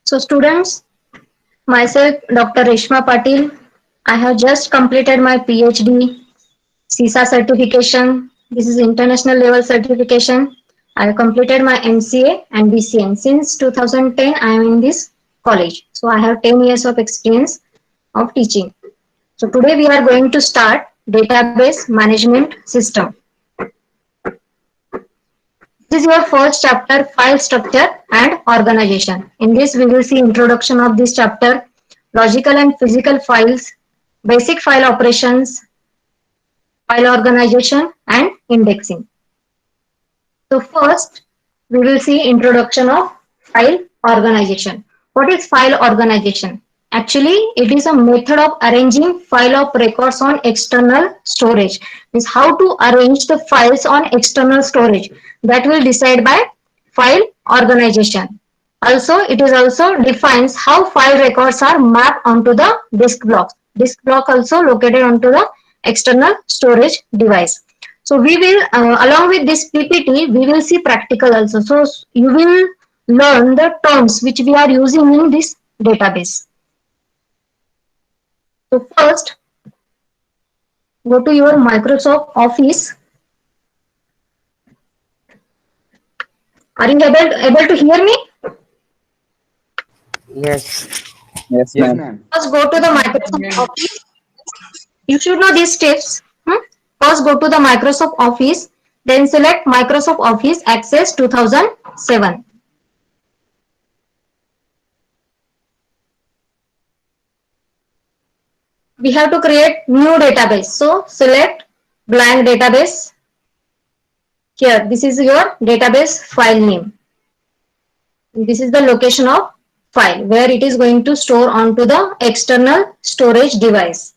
So students, myself Dr. Reshma Patil. I have just completed my PhD CISA certification. This is international level certification. I have completed my MCA and BCM. Since 2010, I am in this college. So I have 10 years of experience of teaching. So today we are going to start database management system. This is your first chapter, file structure and organization. In this we will see introduction of this chapter, logical and physical files, basic file operations, file organization and indexing. So first we will see introduction of file organization. What is file organization? Actually, it is a method of arranging file of records on external storage. Means how to arrange the files on external storage. That will decide by file organization. Also, it is also defines how file records are mapped onto the disk blocks. Disk block also located onto the external storage device. So we will, along with this PPT, we will see practical also. So you will learn the terms which we are using in this database. So first, go to your Microsoft Office. Are you able to hear me? Yes. Yes, Yes, ma'am. ma'am. First, go to the Microsoft Office. You should know these steps. First, go to the Microsoft Office. Then select Microsoft Office Access 2007. We have to create new database. So select blank database. Here, this is your database file name. This is the location of file where it is going to store onto the external storage device.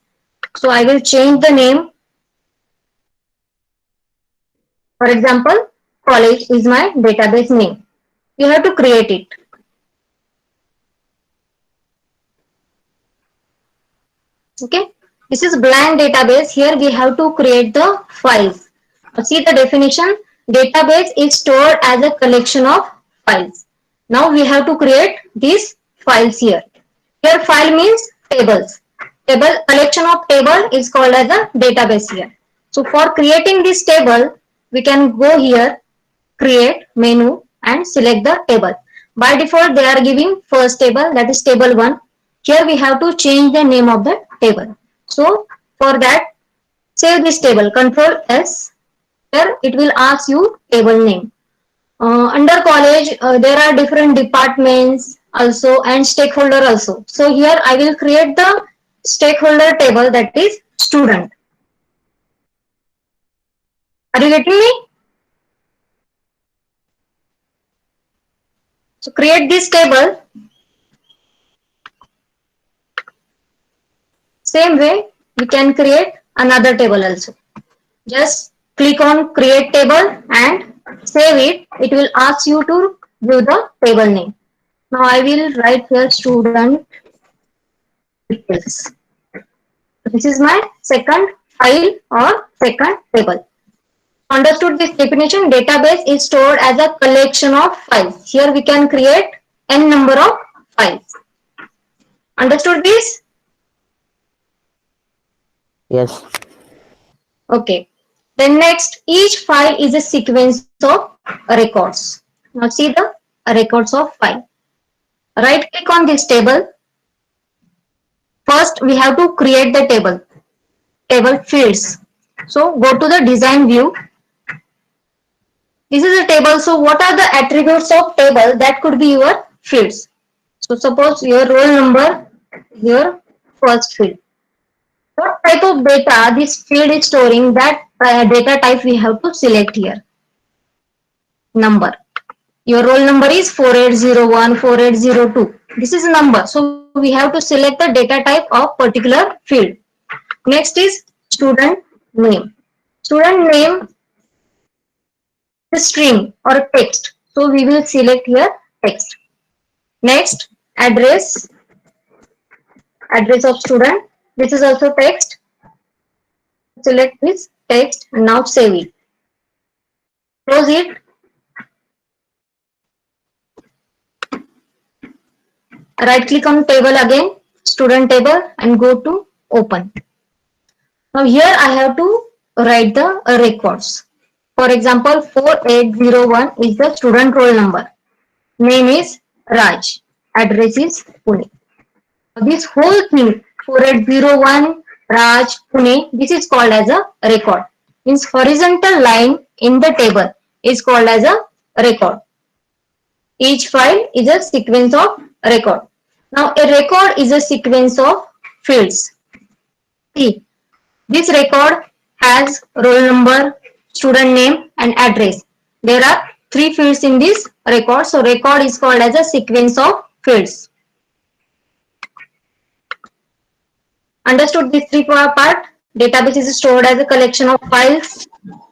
So I will change the name. For example, college is my database name. You have to create it. Okay. This is blank database. Here we have to create the files. See the definition. Database is stored as a collection of files. Now we have to create these files here. Here file means tables. Table collection of table is called as a database here. So for creating this table, we can go here, create menu and select the table. By default, they are giving first table, that is table 1. Here we have to change the name of the table. So for that, save this table, Control S. Here it will ask you table name. Under college, there are different departments also and stakeholder also. So here I will create the stakeholder table, that is student. Are you getting me? So create this table. Same way, we can create another table also. Just click on create table and save it. It will ask you to give the table name. Now I will write here student details. This is my second file or second table. Understood this definition? Database is stored as a collection of files. Here we can create n number of files. Understood this? Yes. Okay. Then next, each file is a sequence of records. Now see the records of file. Right click on this table. First, we have to create the table. Table fields. So go to the design view. This is a table. So what are the attributes of table? That could be your fields. So suppose your roll number, your first field. What type of data this field is storing, that data type we have to select here. Number. Your roll number is 4801, 4802. This is a number. So we have to select the data type of particular field. Next is student name. Student name is string or text. So we will select here text. Next, address. Address of student. This is also text. Select this text and now save it. Close it. Right click on table again, student table, and go to open. Now here I have to write the records. For example, 4801 is the student roll number. Name is Raj. Address is Pune. This whole thing, 4801 Raj Pune, this is called as a record. Means horizontal line in the table is called as a record. Each file is a sequence of record. Now a record is a sequence of fields. See, this record has roll number, student name and address. There are three fields in this record. So record is called as a sequence of fields. Understood this three part? Database is stored as a collection of files.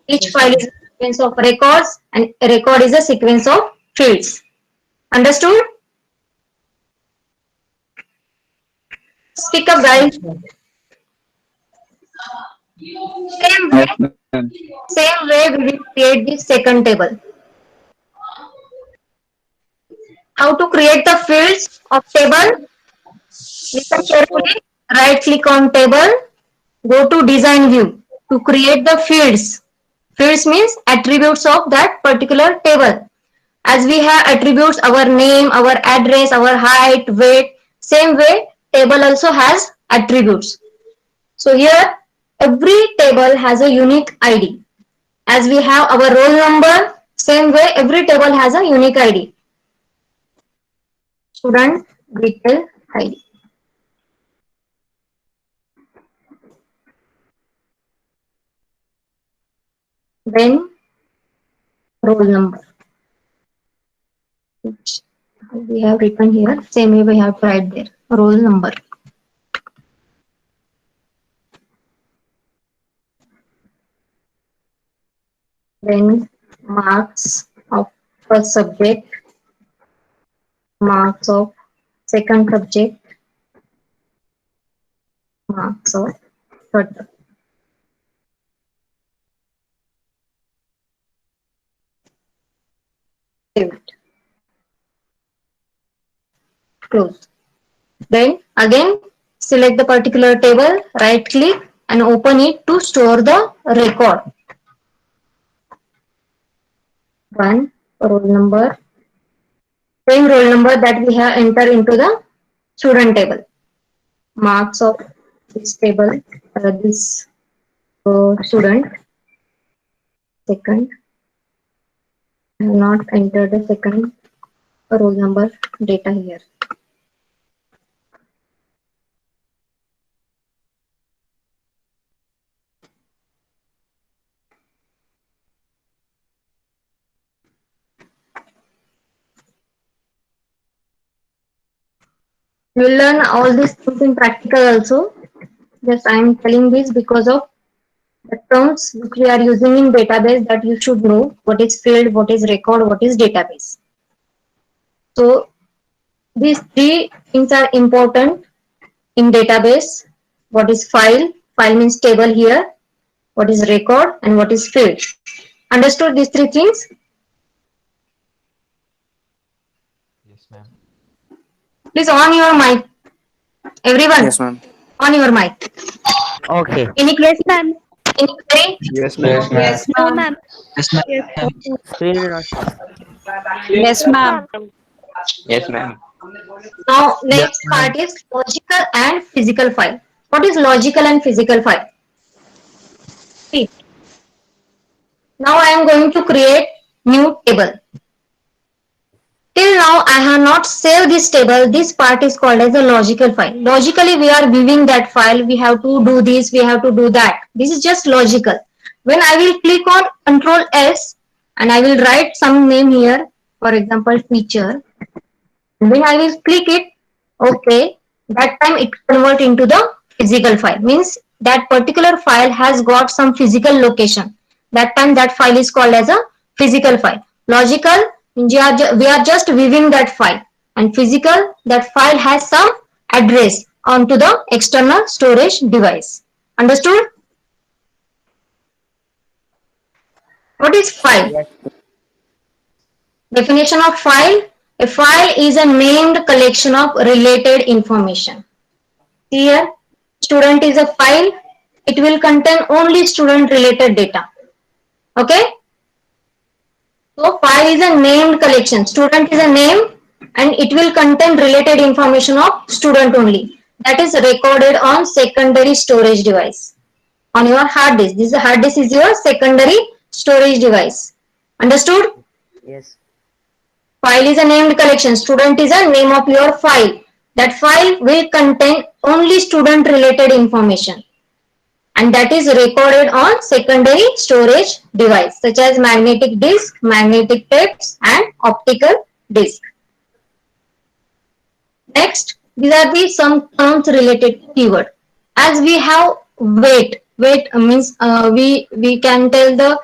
Each file is a sequence of records and a record is a sequence of fields. Understood? Speak up guys. Same way, Yes, ma'am. same way we will create the second table. How to create the fields of table? Listen carefully. Right click on table. Go to design view to create the fields. Fields means attributes of that particular table. As we have attributes our name, our address, our height, weight, same way table also has attributes. So here every table has a unique ID. As we have our roll number, same way every table has a unique ID. Student detail ID. Then roll number. Which we have written here, same way we have to write there. Roll number. Then marks of first subject, marks of second subject, marks of third subject. Save it. Close. Then again select the particular table, right click and open it to store the record. One roll number, same roll number that we have entered into the student table. Marks of this table, this student. Second, I have not entered the second roll number data here. You will learn all these things in practical also. Just I am telling this because of the terms which we are using in database that you should know what is field, what is record, what is database. So these three things are important in database. What is file? File means table here. What is record and what is field? Understood these three things? Yes, ma'am. Please on your mic. Everyone, Yes, ma'am. on your mic. Okay. Any Yes, ma'am. any query? Yes, Yes, ma'am. ma'am. No, ma'am. Yes, ma'am. Yes, Screen recording. yes, ma'am. Yes, ma'am. Now Yes, next ma'am. part is logical and physical file. What is logical and physical file? See, now I am going to create new table. Till now I have not saved this table. This part is called as a logical file. Logically we are viewing that file. We have to do this, we have to do that. This is just logical. When I will click on Control S and I will write some name here, for example teacher. When I will click it, okay, that time it convert into the physical file. Means that particular file has got some physical location. That time that file is called as a physical file. Logical, we are just viewing that file. And physical, that file has some address onto the external storage device. Understood? What is file? Yes. Definition of file. A file is a named collection of related information. Here, student is a file. It will contain only student related data. Okay. So file is a named collection. Student is a name and it will contain related information of student only. That is recorded on secondary storage device. On your hard disk. This hard disk is your secondary storage device. Understood? Yes. File is a named collection. Student is a name of your file. That file will contain only student related information. And that is recorded on secondary storage device such as magnetic disk, magnetic tapes and optical disk. Next, these are the some terms related keyword. As we have weight means we can tell the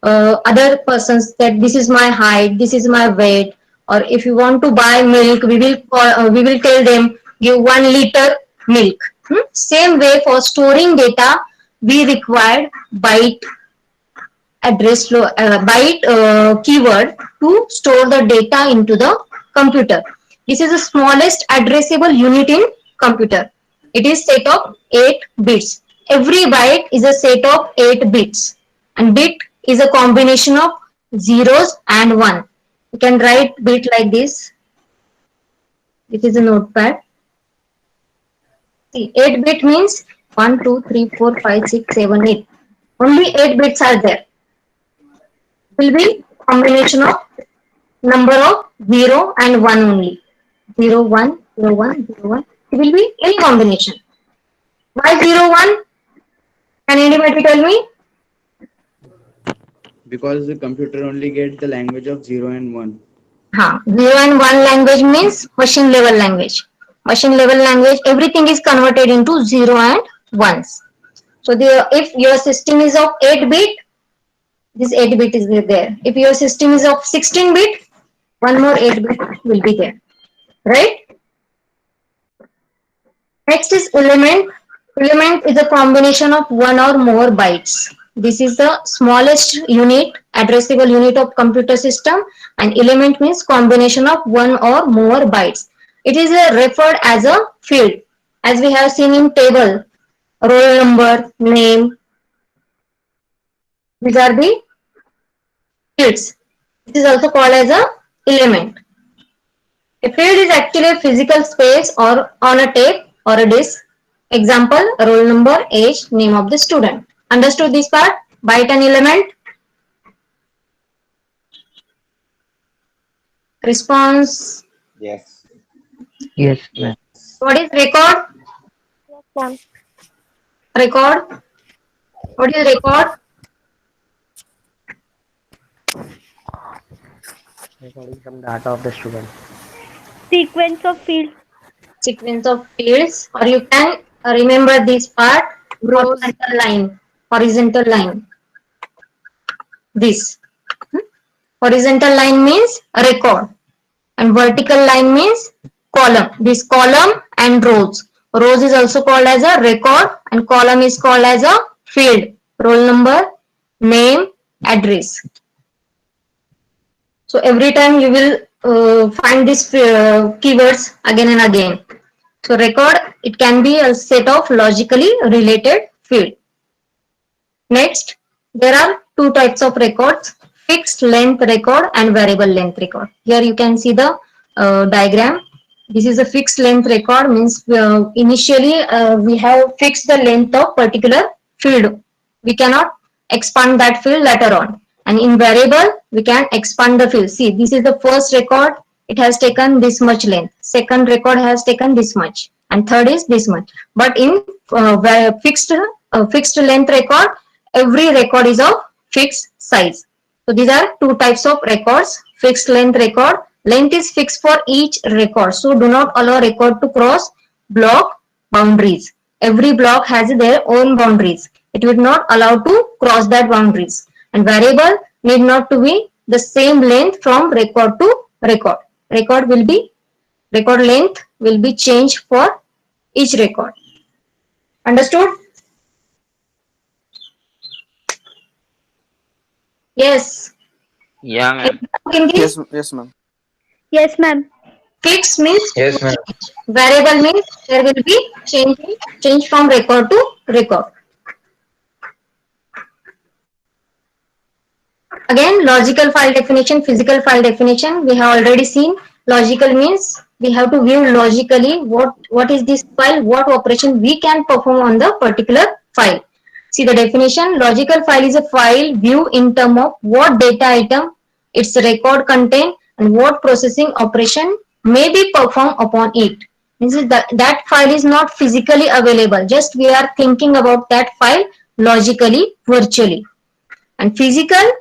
other persons that this is my height, this is my weight, or if you want to buy milk, we will tell them give 1 liter milk. Same way for storing data, we required byte keyword to store the data into the computer. This is the smallest addressable unit in computer. It is set of 8 bits. Every byte is a set of 8 bits, and bit is a combination of zeros and 1. You can write bit like this. This is a notepad. See, 8 bit means 1, 2, 3, 4, 5, 6, 7, 8. Only 8 bits are there. Will be combination of number of 0 and 1 only. 0, 1, 0, 1, 0, 1. It will be any combination. Why 0, 1? Can anybody tell me? Because the computer only gets the language of 0 and 1. 0 and 1 language means machine level language. Machine level language, everything is converted into 0 and 1s. So if your system is of 8 bit, this 8 bit is there. If your system is of 16 bit, one more 8 bit will be there. Right? Next is element. Element is a combination of one or more bytes. This is the smallest unit, addressable unit of computer system, and element means combination of one or more bytes. It is referred as a field. As we have seen in table, roll number, name, these are the fields. This is also called as a element. A field is actually a physical space or on a tape or a disk. Example, roll number, age, name of the student. Understood this part? Byte and element. Response. Yes. Yes, ma'am. What is record? Record. What is record? Recording some data of the student. Sequence of field. Sequence of fields, or you can remember this part, Rows. horizontal line. Horizontal line. This. Horizontal line means record. And vertical line means column. This column and rows. Rows is also called as a record and column is called as a field. Roll number, name, address. So every time you will find these keywords again and again. So record, it can be a set of logically related field. Next, there are two types of records, fixed length record and variable length record. Here you can see the diagram. This is a fixed length record, means initially we have fixed the length of particular field. We cannot expand that field later on. And in variable, we can expand the field. See, this is the first record. It has taken this much length. Second record has taken this much. And third is this much. But in fixed length record, every record is of fixed size. So these are two types of records. Fixed length record. Length is fixed for each record. So do not allow record to cross block boundaries. Every block has their own boundaries. It will not allow to cross that boundaries. And variable need not to be the same length from record to record. Record length will be changed for each record. Understood? Yes. Yeah, ma'am. Yes, Yes, ma'am. Yes, ma'am. Fixed means Yes, ma'am. variable means there will be change from record to record. Again, logical file definition, physical file definition. We have already seen. Logical means we have to view logically what is this file, what operation we can perform on the particular file. See the definition. Logical file is a file view in terms of what data item its record contain and what processing operation may be performed upon it. This is that file is not physically available. Just we are thinking about that file logically, virtually. And physical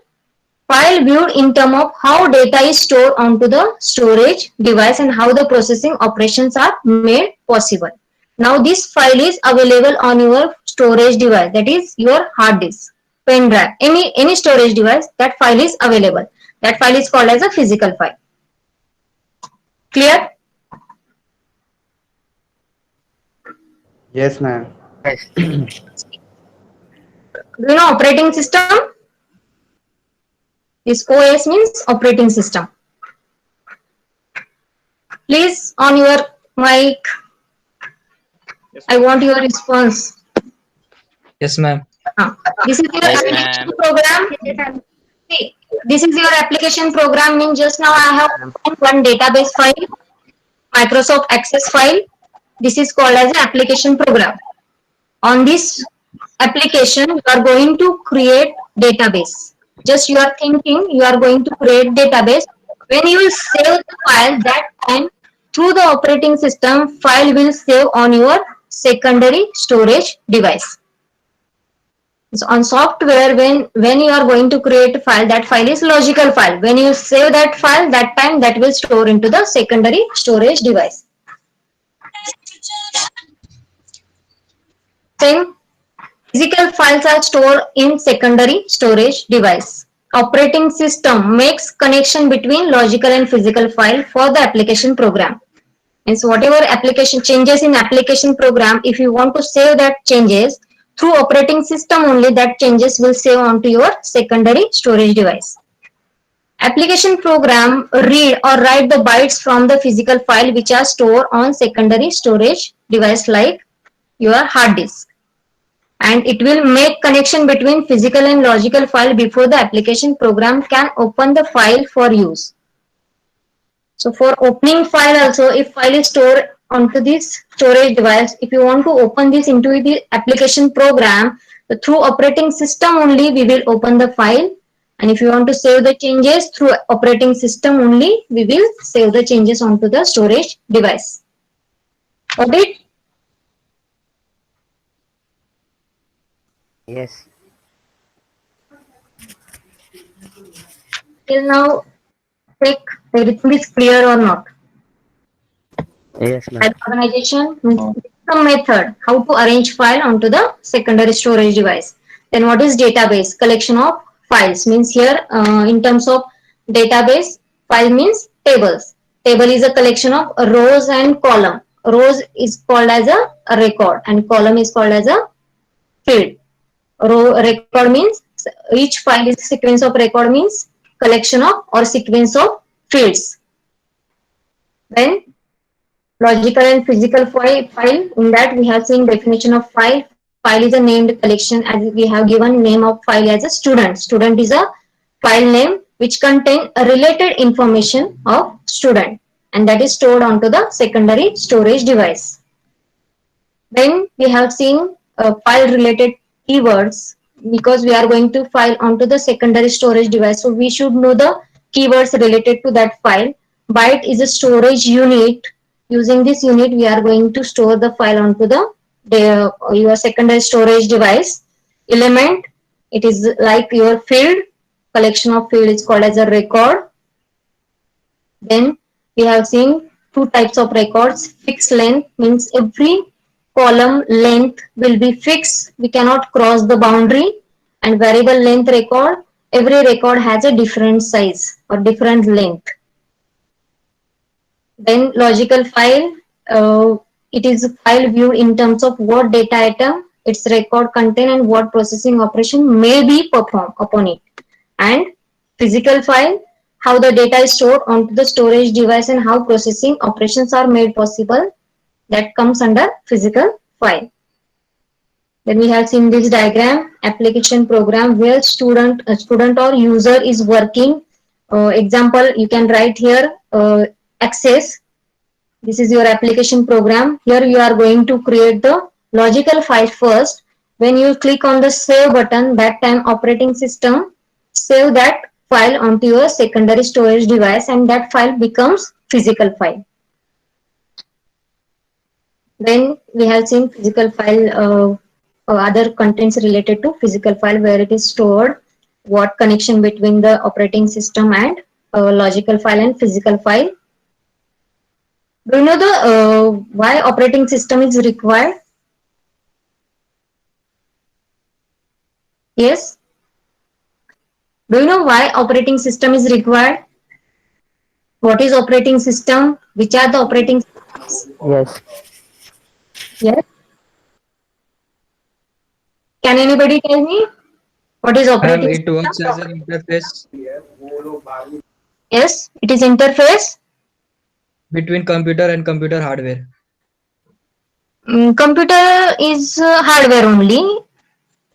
file viewed in terms of how data is stored onto the storage device and how the processing operations are made possible. Now this file is available on your storage device, that is your hard disk, pen drive, any storage device, that file is available. That file is called as a physical file. Clear? Yes, ma'am. Yes. Do you know operating system? This OS means operating system. Please on your mic. I want your response. Yes, ma'am. This is your Yes, application ma'am. program. See, this is your application program. Means just now I have one database file, Microsoft Access file. This is called as an application program. On this application, you are going to create database. Just you are thinking you are going to create database. When you will save the file, that time through the operating system, file will save on your secondary storage device. So on software, when you are going to create a file, that file is logical file. When you save that file, that time that will store into the secondary storage device. Same. Physical files are stored in secondary storage device. Operating system makes connection between logical and physical file for the application program. And so whatever application changes in application program, if you want to save that changes through operating system only, that changes will save onto your secondary storage device. Application program read or write the bytes from the physical file which are stored on secondary storage device like your hard disk. And it will make connection between physical and logical file before the application program can open the file for use. So for opening file also, if file is stored onto this storage device, if you want to open this into the application program, through operating system only we will open the file. And if you want to save the changes through operating system only, we will save the changes onto the storage device. Got it? Yes. Till now, check everything is clear or not. Yes, ma'am. File organization means some method how to arrange file onto the secondary storage device. Then what is database? Collection of files means here in terms of database, file means tables. Table is a collection of rows and column. Rows is called as a record and column is called as a field. Row record means each file is a sequence of record means collection of or sequence of fields. Then logical and physical file, in that we have seen definition of file. File is a named collection, as we have given name of file as a student. Student is a file name which contain a related information of student and that is stored onto the secondary storage device. Then we have seen file related keywords because we are going to file onto the secondary storage device. So we should know the keywords related to that file. Byte is a storage unit. Using this unit, we are going to store the file onto your secondary storage device. Element, it is like your field. Collection of field is called as a record. Then we have seen two types of records. Fixed length means every column length will be fixed. We cannot cross the boundary. And variable length record, every record has a different size or different length. Then logical file, it is a file viewed in terms of what data item its record contain and what processing operation may be performed upon it. And physical file how the data is stored onto the storage device and how processing operations are made possible. That comes under physical file. Then we have seen this diagram, application program where student or user is working. Example, you can write here access. This is your application program. Here you are going to create the logical file first. When you click on the save button, that time operating system save that file onto your secondary storage device and that file becomes physical file. Then we have seen physical file, other contents related to physical file where it is stored, what connection between the operating system and logical file and physical file. Do you know the why operating system is required? Yes. Do you know why operating system is required? What is operating system? Which are the operating systems? Yes. Yes. Can anybody tell me what is Ma'am, operating it works system? as an interface Yes, it is interface. between computer and computer hardware. Computer is hardware only.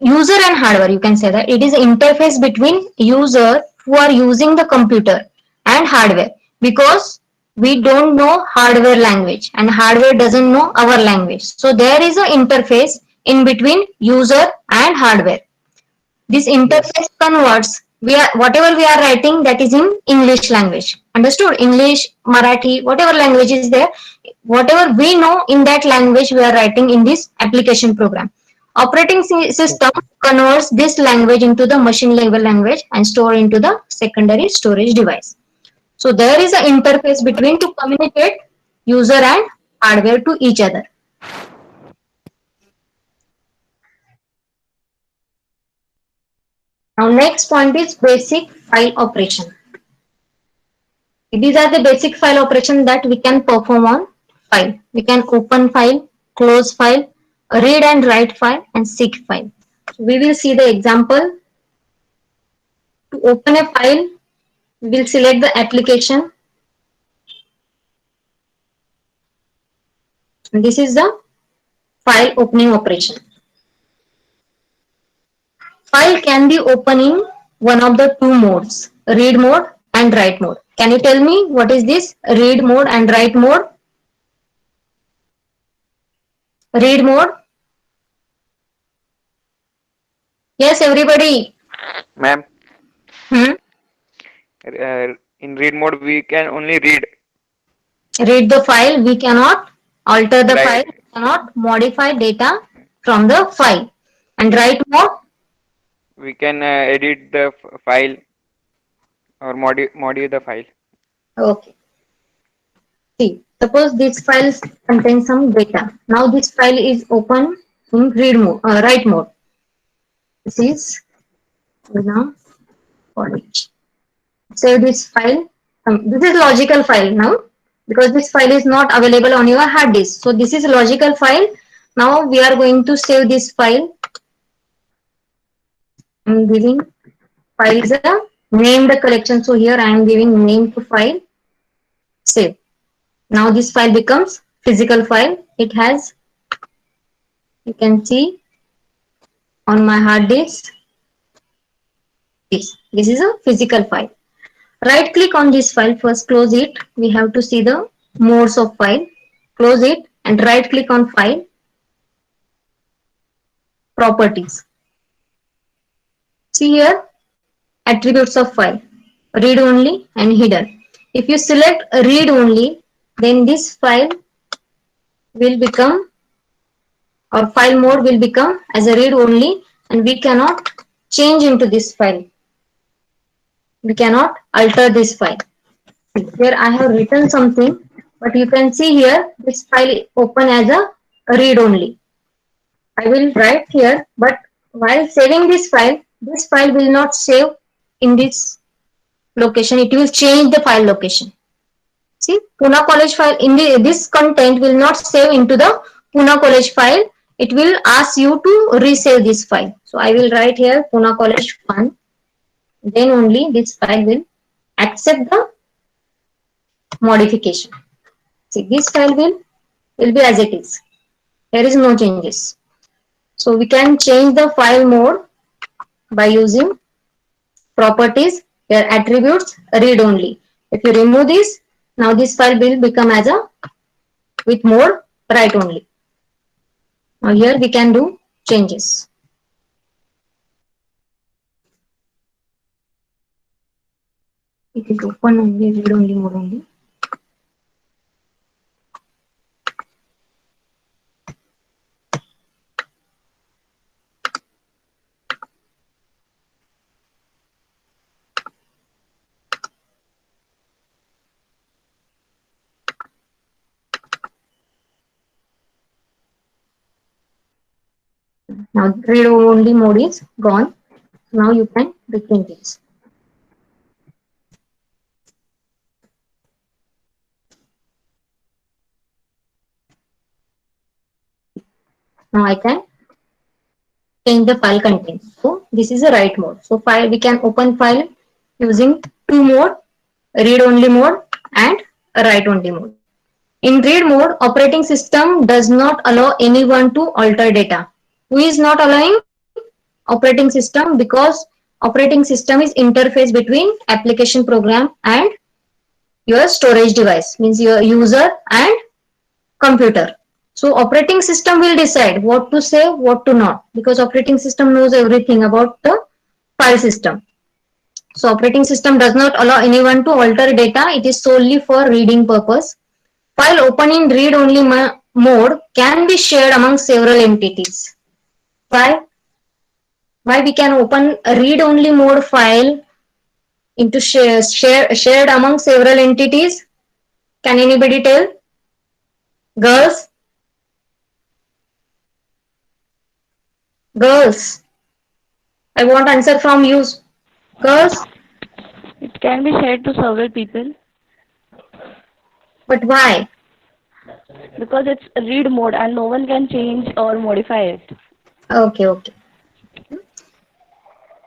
User and hardware, you can say that. It is interface between user who are using the computer and hardware, because we don't know hardware language and hardware doesn't know our language. So there is an interface in between user and hardware. This interface converts whatever we are writing, that is in English language. Understood? English, Marathi, whatever language is there, whatever we know in that language we are writing in this application program. Operating system converts this language into the machine level language and store into the secondary storage device. So there is an interface between to communicate user and hardware to each other. Now next point is basic file operation. These are the basic file operation that we can perform on file. We can open file, close file, read and write file, and seek file. So we will see the example. To open a file, we will select the application. And this is the file opening operation. File can be opened in one of the two modes, read mode and write mode. Can you tell me what is this read mode and write mode? Read mode. Yes, everybody. Ma'am, Hmm? in read mode we can only read. Read the file. We cannot alter the Right. file. We cannot modify data from the file. And write mode. We can edit the file or modify the file. Okay. See, suppose this file contains some data. Now this file is open in read mode, write mode. This is now college. Save this file. This is logical file now, because this file is not available on your hard disk. So this is logical file. Now we are going to save this file. I am giving file is a named collection. So here I am giving name to file. Save. Now this file becomes physical file. It has, you can see on my hard disk, this is a physical file. Right click on this file, first close it. We have to see the modes of file. Close it and right click on file, properties. See here, attributes of file, read only and hidden. If you select read only, then this file will become, or file mode will become as a read only, and we cannot change into this file. We cannot alter this file. Here I have written something, but you can see here this file open as a read only. I will write here, but while saving this file will not save in this location. It will change the file location. See, Pune College file in this content will not save into the Pune College file. It will ask you to resave this file. So I will write here Pune College 1. Then only this file will accept the modification. See, this file will be as it is. There is no changes. So we can change the file mode by using properties, their attributes, read only. If you remove this, now this file will become as a with mode write only. Now here we can do changes. It is open only, read only mode only. Now read only mode is gone. Now you can do changes. Now I can change the file content. So this is a write mode. So file we can open file using two mode, read only mode and a write only mode. In read mode, operating system does not allow anyone to alter data. Who is not allowing? Operating system, because operating system is interface between application program and your storage device, means your user and computer. So operating system will decide what to save, what to not, because operating system knows everything about the file system. So operating system does not allow anyone to alter data. It is solely for reading purpose. File open in read only mode can be shared among several entities. Why? Why we can open a read only mode file into shared among several entities? Can anybody tell? Girls? Girls? I want answer from you. Girls? It can be shared to several people But why? because it's read mode and no one can change or modify it. Okay, okay.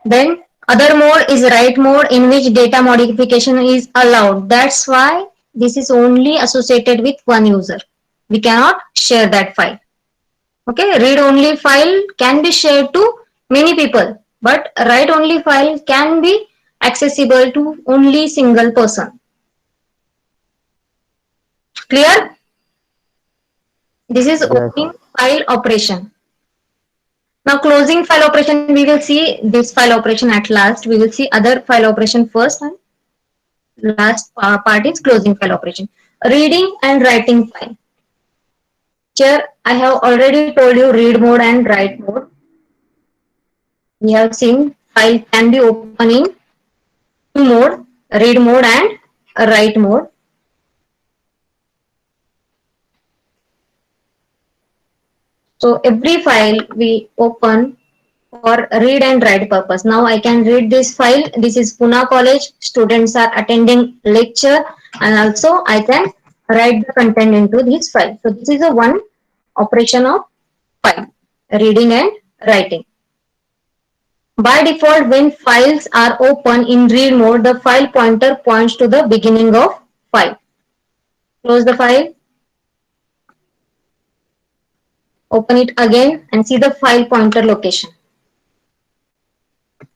Then other mode is write mode in which data modification is allowed. That's why this is only associated with one user. We cannot share that file. Okay, read only file can be shared to many people, but write only file can be accessible to only single person. Clear? This is Yes. opening file operation. Now closing file operation, we will see this file operation at last. We will see other file operation first and last part is closing file operation. Reading and writing file. Here I have already told you read mode and write mode. We have seen file can be open in two mode, read mode and write mode. So every file we open for read and write purpose. Now I can read this file. This is Pune College. Students are attending lecture and also I can write the content into this file. So this is a one operation of file, reading and writing. By default, when files are open in read mode, the file pointer points to the beginning of file. Close the file. Open it again and see the file pointer location.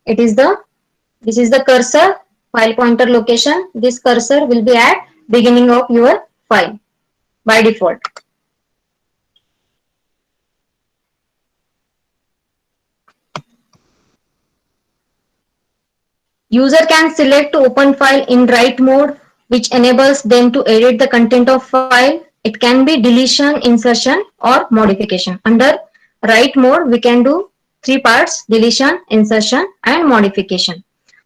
It is this is the cursor, file pointer location. This cursor will be at beginning of your file by default. User can select to open file in write mode, which enables them to edit the content of file. It can be deletion, insertion or modification. Under write mode, we can do three parts: deletion, insertion and modification.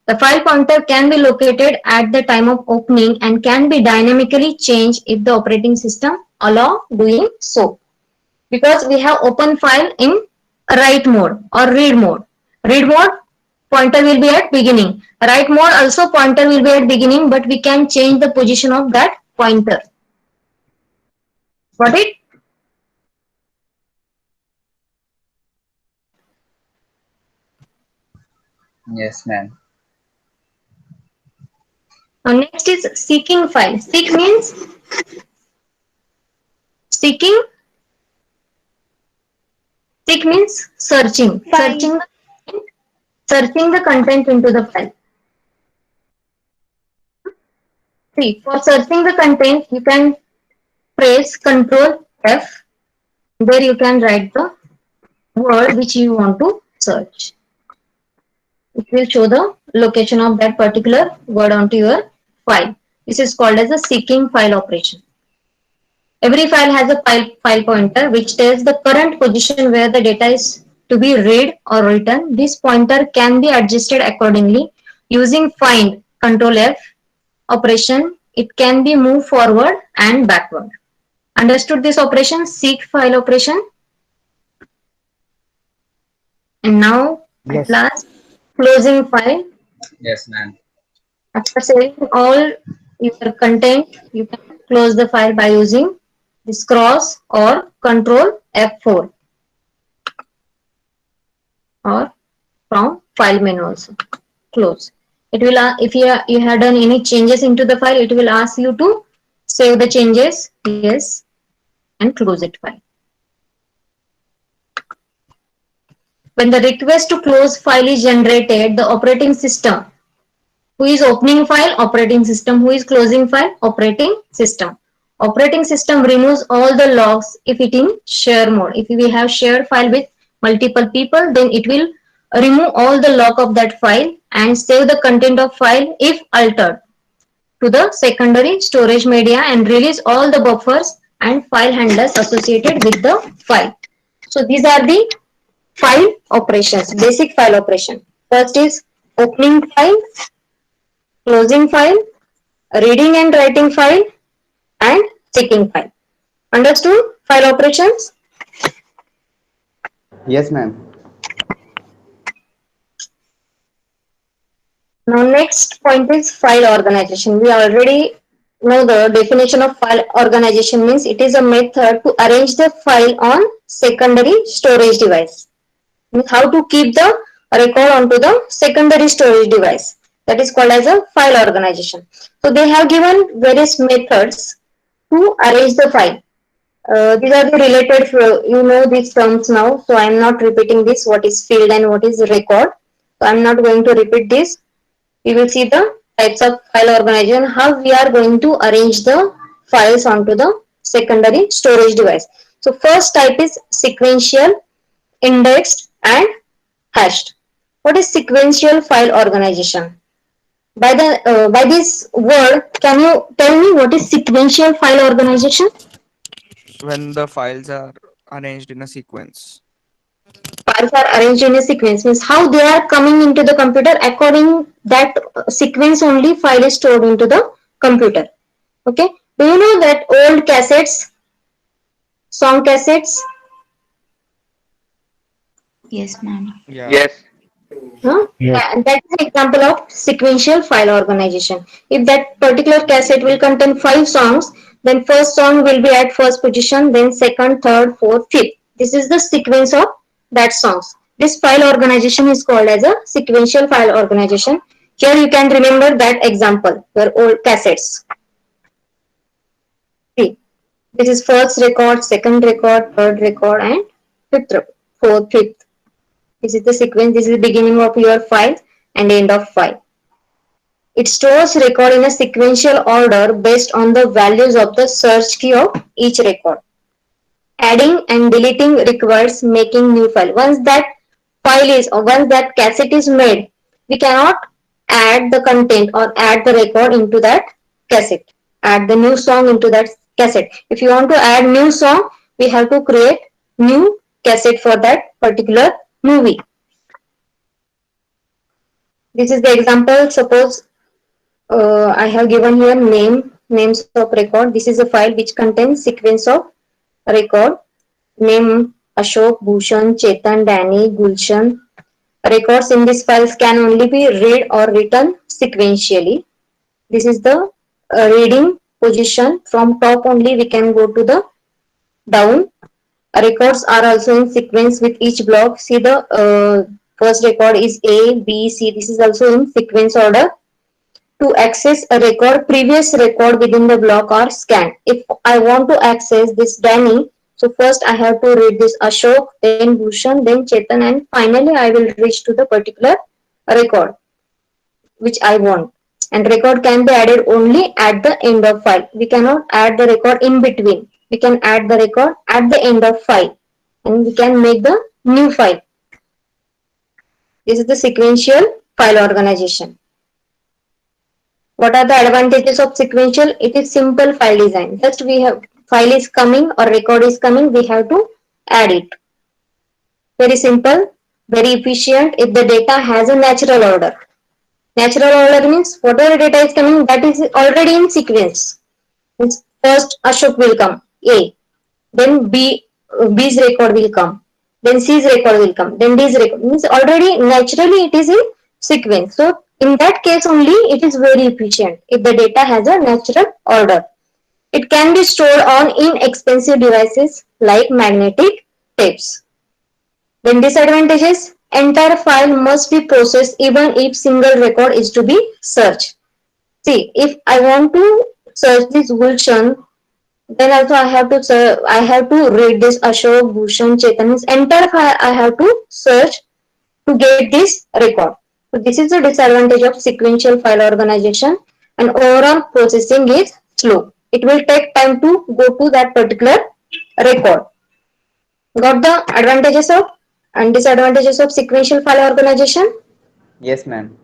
The file pointer can be located at the time of opening and can be dynamically changed if the operating system allow doing so. Because we have open file in write mode or read mode. Read mode, pointer will be at beginning. Write mode also pointer will be at beginning, but we can change the position of that pointer. Got it? Yes, ma'am. Now next is seeking file. Seek means seeking. Seek means searching. Find. Searching the content into the file. See, for searching the content, you can press Control F. There you can write the word which you want to search. It will show the location of that particular word onto your file. This is called as a seeking file operation. Every file has a file pointer which tells the current position where the data is to be read or written. This pointer can be adjusted accordingly using find Control F operation. It can be moved forward and backward. Understood this operation, seek file operation? And now at Yes. last, closing file. Yes, ma'am. After saving all your content, you can close the file by using this cross or Control F4 or from file menu also. Close. It will, if you have done any changes into the file, it will ask you to save the changes, yes, and close it file. When the request to close file is generated, the operating system, who is opening file, operating system, who is closing file, operating system. Operating system removes all the logs if it in share mode. If we have shared file with multiple people, then it will remove all the log of that file and save the content of file if altered to the secondary storage media and release all the buffers and file handlers associated with the file. So these are the file operations, basic file operation. First is opening file, closing file, reading and writing file, and seeking file. Understood file operations? Yes, ma'am. Now next point is file organization. We already know the definition of file organization means it is a method to arrange the file on secondary storage device. Means how to keep the record onto the secondary storage device. That is called as a file organization. So they have given various methods to arrange the file. These are the related, you know these terms now, so I am not repeating this, what is field and what is record. So I am not going to repeat this. We will see the types of file organization, how we are going to arrange the files onto the secondary storage device. So first type is sequential, indexed and hashed. What is sequential file organization? By this word, can you tell me what is sequential file organization? When the files are arranged in a sequence. Files are arranged in a sequence means how they are coming into the computer, according that sequence only file is stored into the computer. Okay, do you know that old cassettes, song cassettes, Yes, ma'am. Yeah. Yes. huh? Yes. That is an example of sequential file organization. If that particular cassette will contain 5 songs, then first song will be at first position, then second, third, fourth, fifth. This is the sequence of that songs. This file organization is called as a sequential file organization. Here you can remember that example, your old cassettes. See, this is first record, second record, third record, and fourth, fifth. This is the sequence. This is the beginning of your file and end of file. It stores record in a sequential order based on the values of the search key of each record. Adding and deleting requires making new file. Once that file is, or once that cassette is made, we cannot add the content or add the record into that cassette. Add the new song into that cassette. If you want to add new song, we have to create new cassette for that particular movie. This is the example. Suppose I have given here names of record. This is a file which contains sequence of record. Name Ashok, Bhushan, Chetan, Danny, Gulshan. Records in these files can only be read or written sequentially. This is the reading position. From top only we can go to the down. Records are also in sequence with each block. See the first record is A, B, C. This is also in sequence order. to access a record, previous record within the block or scan. If I want to access this Danny, so first I have to read this Ashok, then Bhushan, then Chetan, and finally I will reach to the particular record which I want. And record can be added only at the end of file. We cannot add the record in between. We can add the record at the end of file, and we can make the new file. This is the sequential file organization. What are the advantages of sequential? It is simple file design. Just we have file is coming or record is coming, we have to add it. Very simple, very efficient if the data has a natural order. Natural order means whatever data is coming, that is already in sequence. Means first Ashok will come, A, then B's record will come, then C's record will come, then D's record. Means already naturally it is in sequence. So in that case only it is very efficient if the data has a natural order. It can be stored on inexpensive devices like magnetic tapes. Then disadvantages, entire file must be processed even if single record is to be searched. See, if I want to search this Gulshan, then also I have to read this Ashok, Bhushan, Chetan. This entire file I have to search to get this record. So this is the disadvantage of sequential file organization, and overall processing is slow. It will take time to go to that particular record. Got the advantages of and disadvantages of sequential file organization? Yes, ma'am.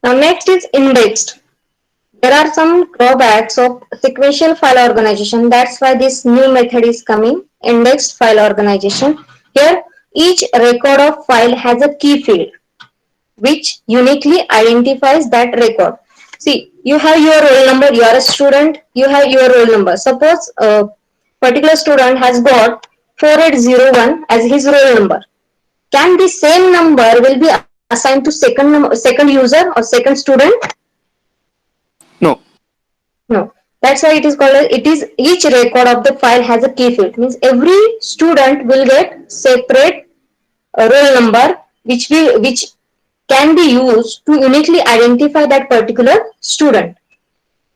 Now next is indexed. There are some drawbacks of sequential file organization. That's why this new method is coming, indexed file organization. Here, each record of file has a key field which uniquely identifies that record. See, you have your roll number, you are a student, you have your roll number. Suppose a particular student has got 4801 as his roll number. Can the same number will be assigned to second user or second student? No. No. That's why it is called as, it is each record of the file has a key field. Means every student will get separate roll number which can be used to uniquely identify that particular student.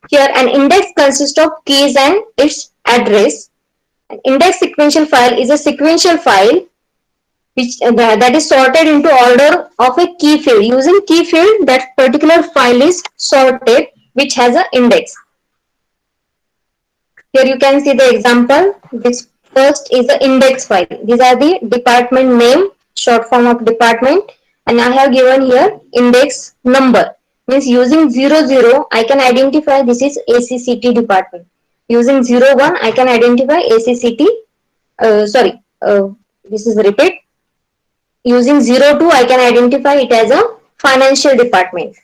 Here an index consists of keys and its address. An index sequential file is a sequential file which that is sorted into order of a key field. Using key field, that particular file is sorted which has an index. Here you can see the example. This first is the index file. These are the department name, short form of department, and I have given here index number. Means using 00 I can identify this is ACCT department. Using 01 I can identify ACCT. This is repeat. Using 02 I can identify it as a financial department.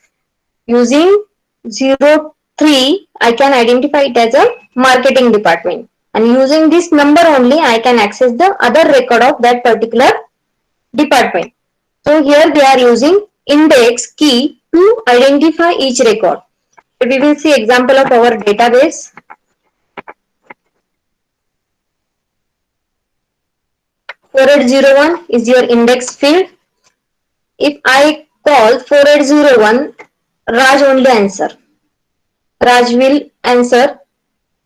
Using 03 I can identify it as a marketing department, and using this number only I can access the other record of that particular department. So here they are using index key to identify each record. We will see example of our database. (4801) is your index field. If I call 4801, Raj only answer. Raj will answer.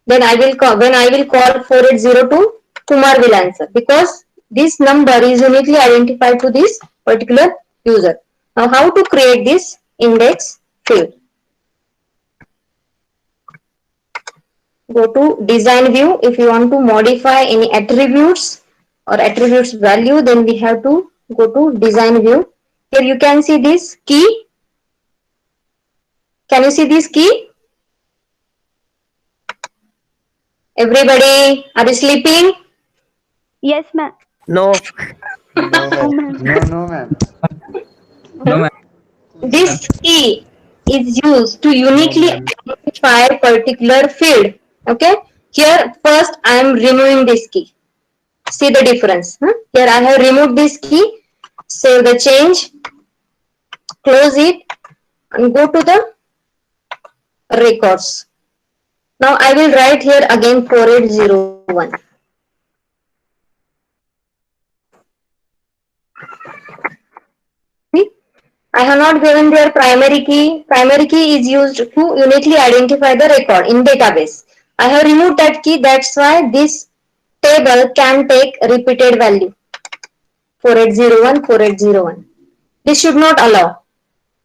Then I will call, when I will call 4802, Kumar will answer, because this number is uniquely identified to this particular user. Now how to create this index field? Go to design view. If you want to modify any attributes or attributes value, then we have to go to design view. Here you can see this key. Can you see this key? Everybody, are you sleeping? Yes, ma'am. No. Oh, ma'am. No, ma'am. No, ma'am. This key is used to uniquely identify a particular field. Okay. Here first I am removing this key. See the difference. Here I have removed this key. Save the change. Close it and go to the records. Now I will write here again 4801. I have not given their primary key. Primary key is used to uniquely identify the record in database. I have removed that key. That's why this table can take repeated value 4801, 4801. This should not allow.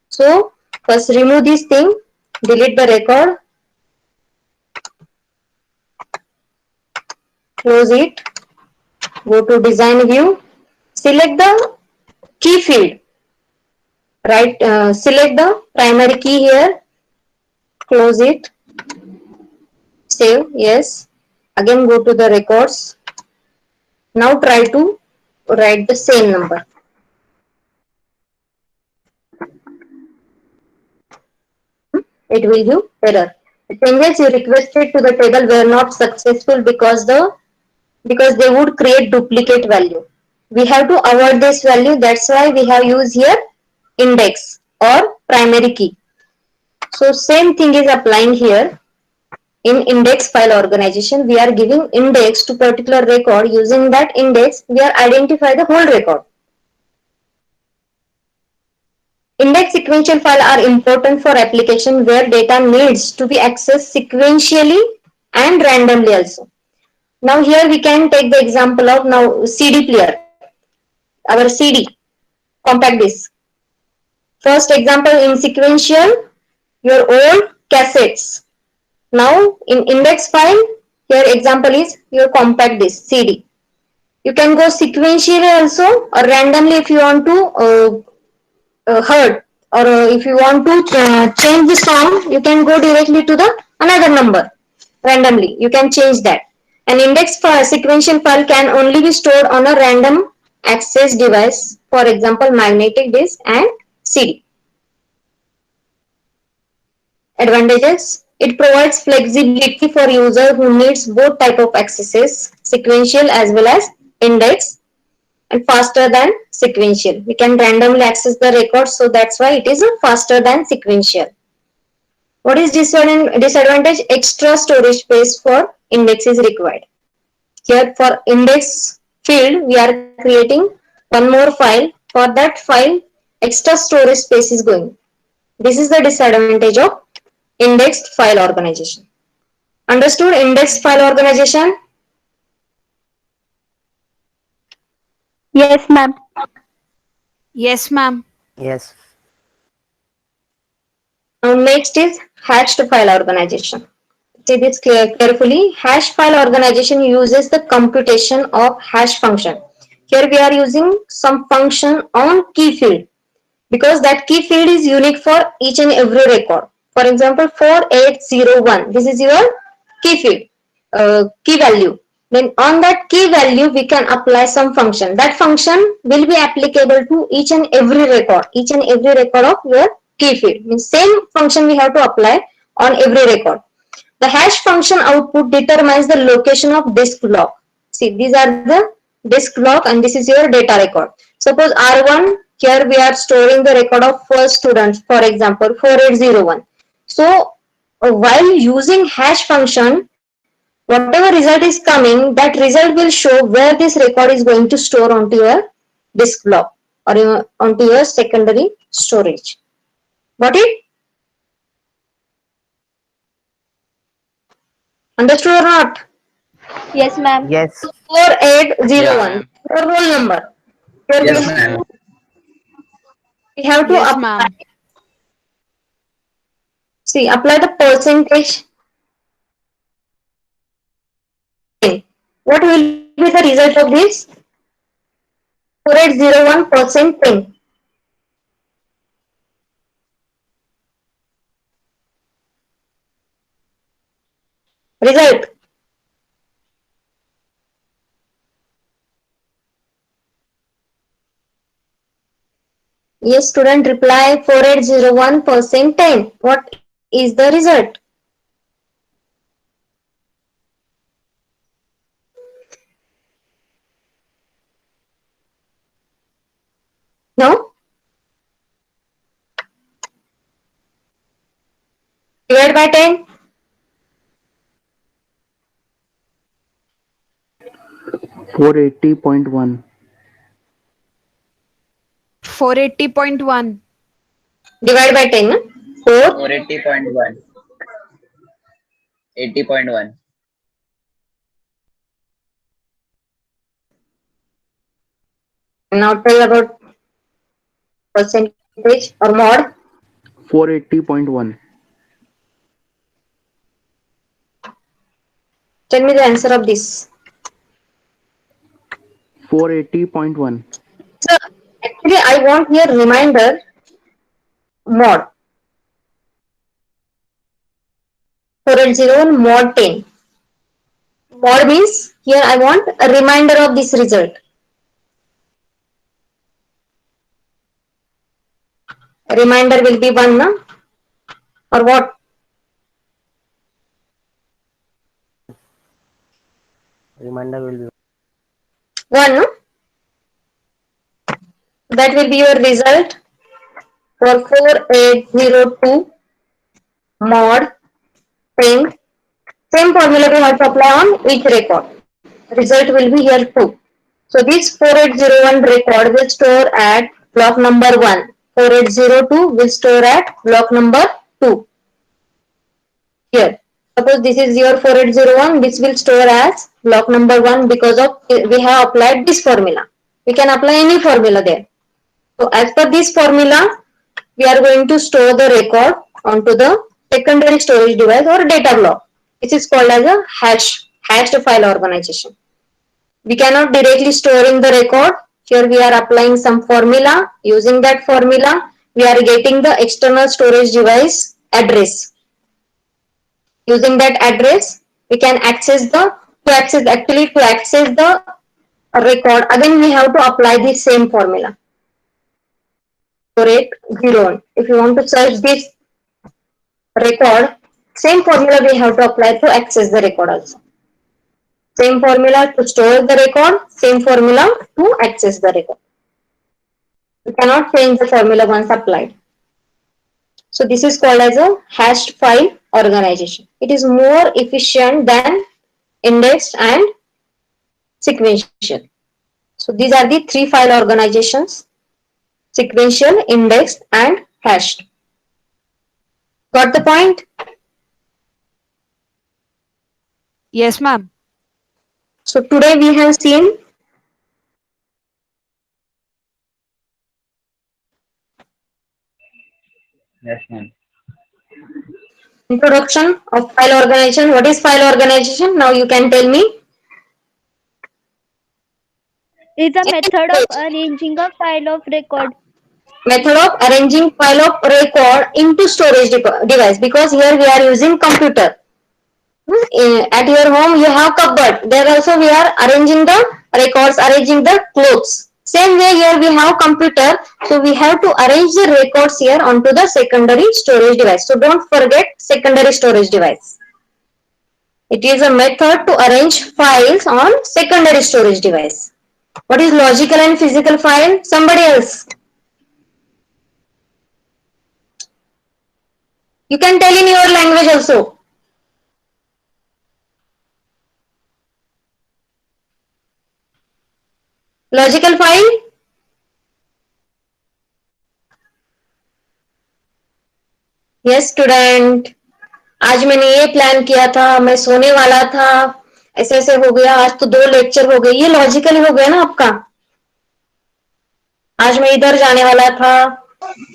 So first remove this thing, delete the record, close it, go to design view, select the key field, right? Select the primary key here, close it, save, yes. Again go to the records. Now try to write the same number. It will give error. The changes you requested to the table were not successful because they would create duplicate value. We have to avoid this value. That's why we have used here index or primary key. So same thing is applying here. In index file organization, we are giving index to particular record. Using that index, we are identify the whole record. Index sequential file are important for application where data needs to be accessed sequentially and randomly also. Now here we can take the example of now CD player, our CD, compact disc. First example in sequential, your old cassettes. Now in index file, here example is your compact disc, CD. You can go sequentially also or randomly if you want to heard or if you want to change the song, you can go directly to the another number randomly. You can change that. An index file, sequential file can only be stored on a random access device, for example, magnetic disk and CD. Advantages: it provides flexibility for user who needs both type of accesses, sequential as well as index, and faster than sequential. We can randomly access the record, so that's why it is faster than sequential. What is disadvantage? Extra storage space for index is required. Here for index field, we are creating one more file. For that file, extra storage space is going. This is the disadvantage of indexed file organization. Understood indexed file organization? Yes, ma'am. Yes, ma'am. Yes. Now next is hashed file organization. See this carefully. Hash file organization uses the computation of hash function. Here we are using some function on key field because that key field is unique for each and every record. For example, 4801. This is your key field, key value. Then on that key value, we can apply some function. That function will be applicable to each and every record of your key field. Means same function we have to apply on every record. The hash function output determines the location of disk block. See, these are the disk block and this is your data record. Suppose R1, here we are storing the record of first student, for example, 4801. So, while using hash function, whatever result is coming, that result will show where this record is going to store onto your disk block or onto your secondary storage. Got it? Understood or not? Yes, ma'am. Yes. 4801, Yeah, your roll number. Here yes, ma'am. we have to Yes, apply. ma'am. See, apply the percentage. What will be the result of this? 4801% 10. Result. Yes, student reply 4801% 10. What is the result? No? Divide by 10. 480.1. 480.1. Divide by 10. 4. 480.1. 80.1. Now tell about percentage or mod. 480.1. Tell me the answer of this. 480.1. So actually I want here reminder mod. 480 mod 10. Mod means here I want a reminder of this result. A reminder will be 1, no? Or what? Reminder will be 1, no? That will be your result for 4802 mod 10. Same formula we have to apply on each record. Result will be here too. So this 4801 record will store at block number 1. 4802 will store at block number 2. Here. Suppose this is your 4801, this will store as block number 1 because of we have applied this formula. We can apply any formula there. So as per this formula, we are going to store the record onto the secondary storage device or data block. This is called as a hashed file organization. We cannot directly store in the record. Here we are applying some formula. Using that formula, we are getting the external storage device address. Using that address, we can access the to access the record. Again, we have to apply the same formula. 4801. If you want to search this record, same formula we have to apply to access the record also. Same formula to store the record, same formula to access the record. We cannot change the formula once applied. So this is called as a hashed file organization. It is more efficient than indexed and sequential. So these are the 3 file organizations: sequential, indexed, and hashed. Got the point? Yes, ma'am. So today we have seen Yes, ma'am. introduction of file organization. What is file organization? Now you can tell me. It's a method of arranging a file of record. Method of arranging file of record into storage device, because here we are using computer. At your home you have cupboard. There also we are arranging the records, arranging the clothes. Same way here we have computer. So we have to arrange the records here onto the secondary storage device. So don't forget secondary storage device. It is a method to arrange files on secondary storage device. What is logical and physical file? Somebody else. You can tell in your language also. Logical file? Yes, student. आज मैंने ये plan किया था, मैं सोने वाला था, ऐसे ऐसे हो गया, आज तो 2 लेक्चर हो गए. ये लॉजिकल हो गया ना आपका. आज मैं इधर जाने वाला था,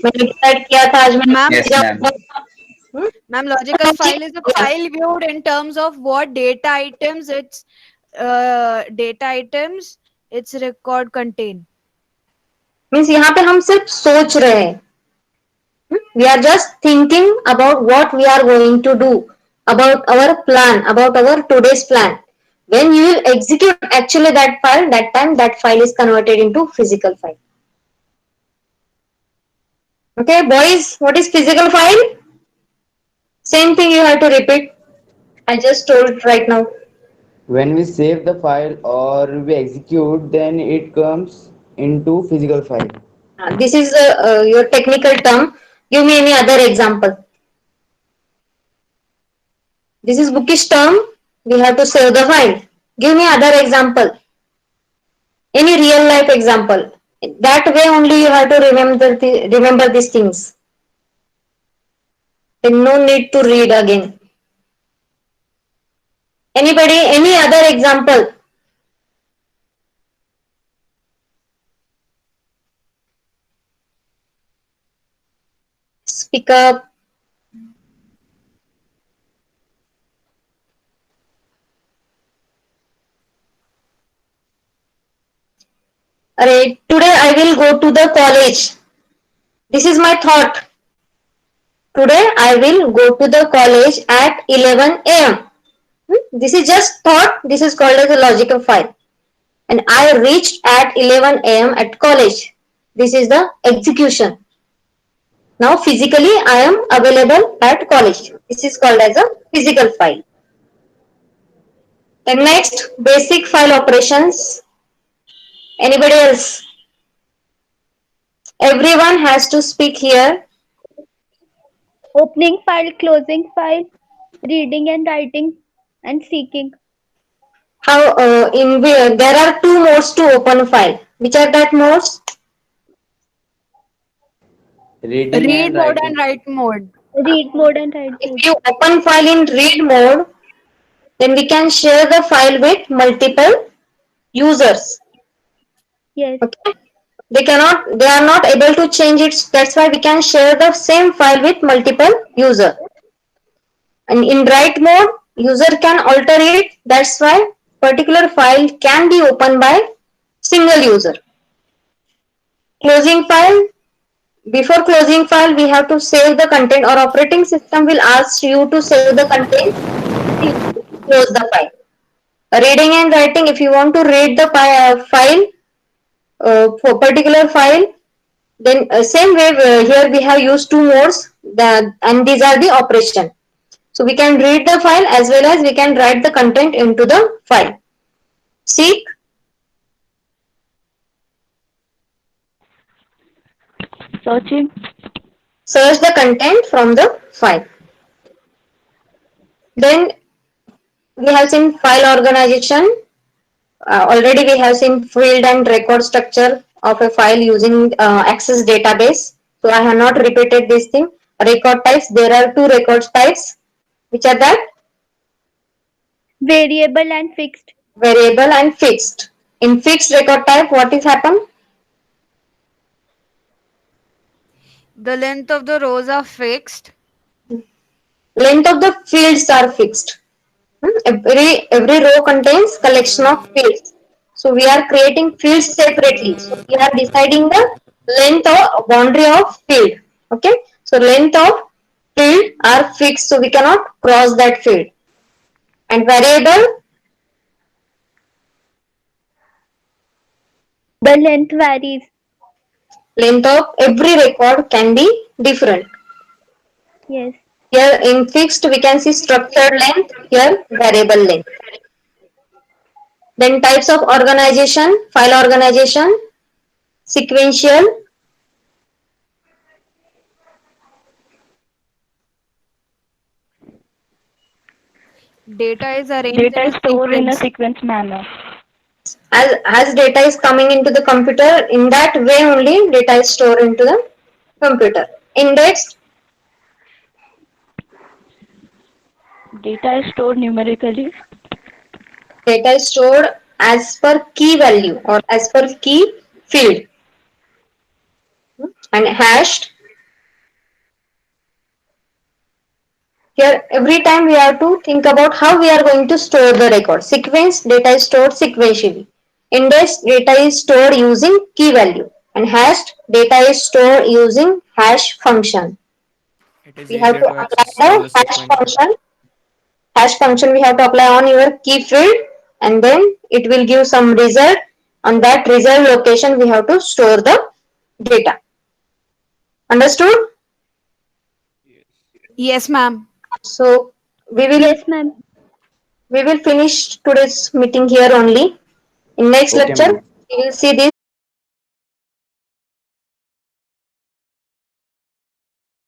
मैंने डिसाइड किया था आज मैं. Ma'am, Yes, ma'am. ma'am, logical file is a file viewed in terms of what data items its record contain. Means यहाँ पे हम सिर्फ सोच रहे हैं. We are just thinking about what we are going to do, about our plan, about our today's plan. When you will execute actually that file, that time that file is converted into physical file. Okay, boys, what is physical file? Same thing you have to repeat. I just told right now. When we save the file or we execute, then it comes into physical file. This is your technical term. Give me any other example. This is bookish term. We have to save the file. Give me other example. Any real life example. That way only you have to remember these things. Then no need to read again. Anybody, any other example? Speak up. Alright, today I will go to the college. This is my thought. Today I will go to the college at 11 a.m. This is just thought. This is called as a logical file. And I reached at 11 a.m. at college. This is the execution. Now physically I am available at college. This is called as a physical file. And next, basic file operations. Anybody else? Everyone has to speak here. Opening file, closing file, reading and writing, and seeking. How there are two modes to open file. Which are that modes? Reading Read and mode writing. and write mode. Read mode and write mode. If you open file in read mode, then we can share the file with multiple users. Yes. Okay. They are not able to change it. That's why we can share the same file with multiple user. And in write mode, user can alter it. That's why particular file can be opened by single user. Closing file. Before closing file, we have to save the content, or operating system will ask you to save the content. Close the file. Reading and writing, if you want to read the file, for particular file, then same way here we have used two modes, and these are the operation. So we can read the file as well as we can write the content into the file. Seek. Searching. Search the content from the file. Then we have seen file organization. Already we have seen field and record structure of a file using Access database. So I have not repeated this thing. Record types, there are two record types. Which are that? Variable and fixed. Variable and fixed. In fixed record type, what is happen? The length of the rows are fixed. Length of the fields are fixed. Every row contains collection of fields. So we are creating fields separately. So we are deciding the length or boundary of field. Okay. So length of field are fixed. So we cannot cross that field. And variable. The length varies. Length of every record can be different. Yes. Here in fixed we can see structured length. Here variable length. Then types of organization, file organization, sequential, Data is arranged Data in is a stored in a sequence. sequence manner. as data is coming into the computer, in that way only data is stored into the computer. Indexed. Data is stored numerically. Data is stored as per key value or as per key field. And hashed. Here every time we have to think about how we are going to store the record. Sequence data is stored sequentially. Indexed data is stored using key value. And hashed data is stored using hash function. It is We have easier to to apply access on the the hash sequential. function. Hash function we have to apply on your key field, and then it will give some result. On that result location we have to store the data. Understood? Yes, ma'am. So we will Yes, ma'am. finish today's meeting here only. In next Okay, lecture ma'am. we will see this